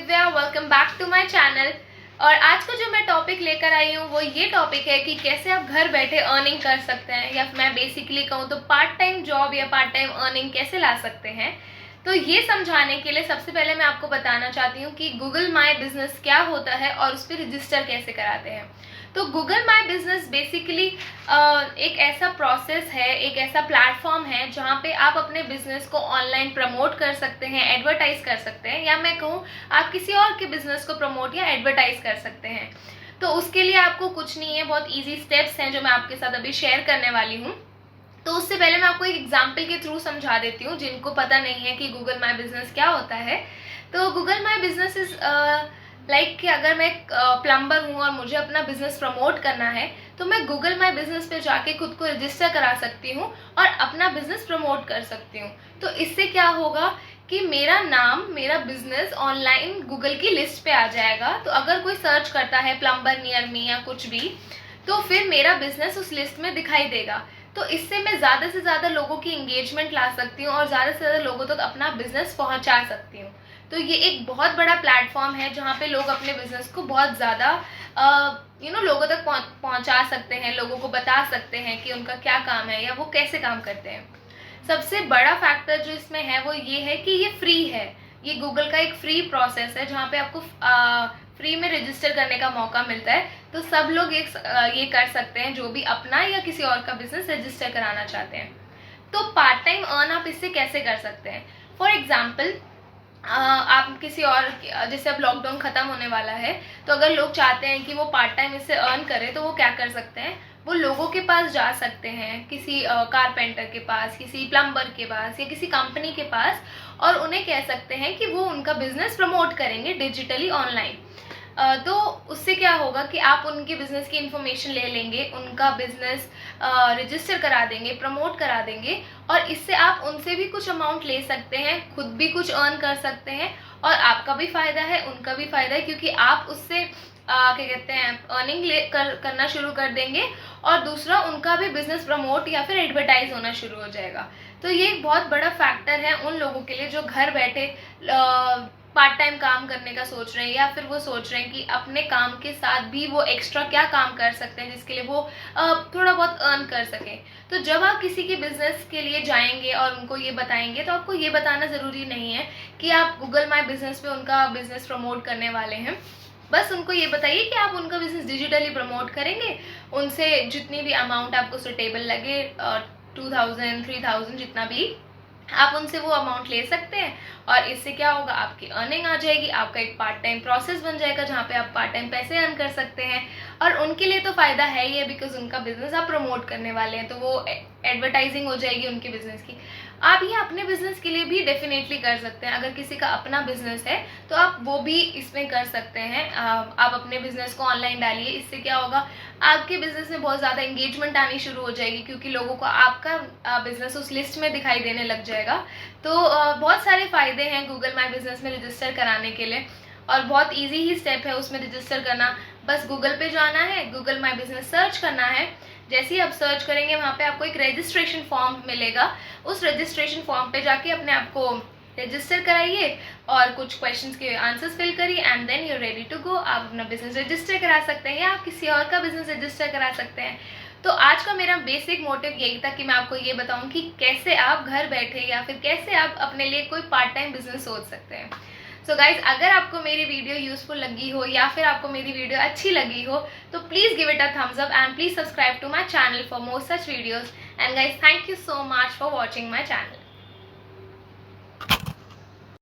Divya, welcome back to my channel. और आज का जो मैं टॉपिक लेकर आई हूँ वो ये टॉपिक है कि कैसे आप घर बैठे अर्निंग कर सकते हैं, या मैं बेसिकली कहूँ तो पार्ट टाइम जॉब या पार्ट टाइम अर्निंग कैसे ला सकते हैं। तो ये समझाने के लिए सबसे पहले मैं आपको बताना चाहती हूँ कि गूगल माई बिजनेस क्या होता है और उस पर रजिस्टर कैसे कराते हैं। तो गूगल माई बिजनेस बेसिकली एक ऐसा प्रोसेस है, एक ऐसा प्लेटफॉर्म है जहाँ पे आप अपने बिजनेस को ऑनलाइन प्रमोट कर सकते हैं, एडवर्टाइज कर सकते हैं, या मैं कहूँ आप किसी और के बिजनेस को प्रमोट या एडवर्टाइज कर सकते हैं। तो उसके लिए आपको कुछ नहीं है, बहुत ईजी स्टेप्स हैं जो मैं आपके साथ अभी शेयर करने वाली हूँ। तो उससे पहले मैं आपको एक एग्जाम्पल के थ्रू समझा देती हूँ जिनको पता नहीं है कि गूगल माई बिजनेस क्या होता है। तो Google my business is like कि अगर मैं प्लम्बर हूँ और मुझे अपना बिजनेस प्रमोट करना है तो मैं गूगल माई बिजनेस पे जाके खुद को रजिस्टर करा सकती हूँ और अपना बिजनेस प्रमोट कर सकती हूँ। तो इससे क्या होगा कि मेरा नाम, मेरा बिजनेस ऑनलाइन गूगल की लिस्ट पे आ जाएगा। तो अगर कोई सर्च करता है प्लम्बर नियर मी या कुछ भी, तो फिर मेरा बिजनेस उस लिस्ट में दिखाई देगा। तो इससे मैं ज़्यादा से ज़्यादा लोगों की इंगेजमेंट ला सकती हूँ और ज़्यादा से ज़्यादा लोगों तक अपना बिजनेस पहुँचा सकती हूँ। तो ये एक बहुत बड़ा प्लेटफॉर्म है जहाँ पे लोग अपने बिजनेस को बहुत ज़्यादा लोगों तक पहुँचा सकते हैं, लोगों को बता सकते हैं कि उनका क्या काम है या वो कैसे काम करते हैं। सबसे बड़ा फैक्टर जो इसमें है वो ये है कि ये फ्री है। ये गूगल का एक फ्री प्रोसेस है जहाँ पे आपको फ्री में रजिस्टर करने का मौका मिलता है। तो सब लोग ये कर सकते हैं जो भी अपना या किसी और का बिजनेस रजिस्टर कराना चाहते हैं। तो पार्ट टाइम अर्न आप इससे कैसे कर सकते हैं। फॉर एग्जाम्पल, आप किसी और, जैसे अब लॉकडाउन ख़त्म होने वाला है, तो अगर लोग चाहते हैं कि वो पार्ट टाइम इससे अर्न करें तो वो क्या कर सकते हैं, वो लोगों के पास जा सकते हैं, किसी कारपेंटर के पास, किसी प्लम्बर के पास या किसी कंपनी के पास, और उन्हें कह सकते हैं कि वो उनका बिजनेस प्रमोट करेंगे डिजिटली ऑनलाइन। तो उससे क्या होगा कि आप उनके बिजनेस की इंफॉर्मेशन ले लेंगे, उनका बिजनेस रजिस्टर करा देंगे, प्रमोट करा देंगे, और इससे आप उनसे भी कुछ अमाउंट ले सकते हैं, खुद भी कुछ अर्न कर सकते हैं, और आपका भी फायदा है, उनका भी फायदा है, क्योंकि आप उससे क्या कहते हैं अर्निंग करना शुरू कर देंगे, और दूसरा उनका भी बिजनेस प्रमोट या फिर एडवर्टाइज होना शुरू हो जाएगा। तो ये एक बहुत बड़ा फैक्टर है उन लोगों के लिए जो घर बैठे पार्ट टाइम काम करने का सोच रहे हैं, या फिर वो सोच रहे हैं कि अपने काम के साथ भी वो एक्स्ट्रा क्या काम कर सकते हैं जिसके लिए वो थोड़ा बहुत अर्न कर सकें। तो जब आप किसी के बिजनेस के लिए जाएंगे और उनको ये बताएंगे, तो आपको ये बताना ज़रूरी नहीं है कि आप गूगल माई बिजनेस पे उनका बिजनेस प्रमोट करने वाले हैं। बस उनको ये बताइए कि आप उनका बिजनेस डिजिटली प्रमोट करेंगे, उनसे जितनी भी अमाउंट आपको सुटेबल लगे, 2000 3000 जितना भी, आप उनसे वो अमाउंट ले सकते हैं, और इससे क्या होगा, आपकी अर्निंग आ जाएगी, आपका एक पार्ट टाइम प्रोसेस बन जाएगा जहाँ पे आप पार्ट टाइम पैसे अर्न कर सकते हैं। और उनके लिए तो फ़ायदा है ही है, बिकॉज उनका बिजनेस आप प्रमोट करने वाले हैं, तो वो एडवर्टाइजिंग हो जाएगी उनके बिजनेस की। आप ये अपने बिजनेस के लिए भी डेफिनेटली कर सकते हैं। अगर किसी का अपना बिजनेस है तो आप वो भी इसमें कर सकते हैं। आप अपने बिजनेस को ऑनलाइन डालिए, इससे क्या होगा, आपके बिजनेस में बहुत ज़्यादा एंगेजमेंट आनी शुरू हो जाएगी, क्योंकि लोगों को आपका बिजनेस उस लिस्ट में दिखाई देने लग जाएगा। तो बहुत सारे फ़ायदे हैं गूगल माई बिजनेस में रजिस्टर कराने के लिए, और बहुत इजी ही स्टेप है उसमें रजिस्टर करना। बस गूगल पे जाना है, गूगल माई बिजनेस सर्च करना है। जैसे ही आप सर्च करेंगे वहाँ पे आपको एक रजिस्ट्रेशन फॉर्म मिलेगा। उस रजिस्ट्रेशन फॉर्म पे जाके अपने आप को रजिस्टर कराइए और कुछ क्वेश्चंस के आंसर्स फिल करिए, and then you ready to go. आप अपना बिजनेस रजिस्टर करा सकते हैं या आप किसी और का बिजनेस रजिस्टर करा सकते हैं। तो आज का मेरा बेसिक मोटिव यही था कि मैं आपको ये बताऊं कि कैसे आप घर बैठे या फिर कैसे आप अपने लिए कोई पार्ट टाइम बिजनेस सोच सकते हैं। सो गाइज, अगर आपको मेरी वीडियो यूजफुल लगी हो या फिर आपको मेरी वीडियो अच्छी लगी हो तो please give it a thumbs up and please subscribe to my channel for more such videos. And guys, thank you so much for watching my channel.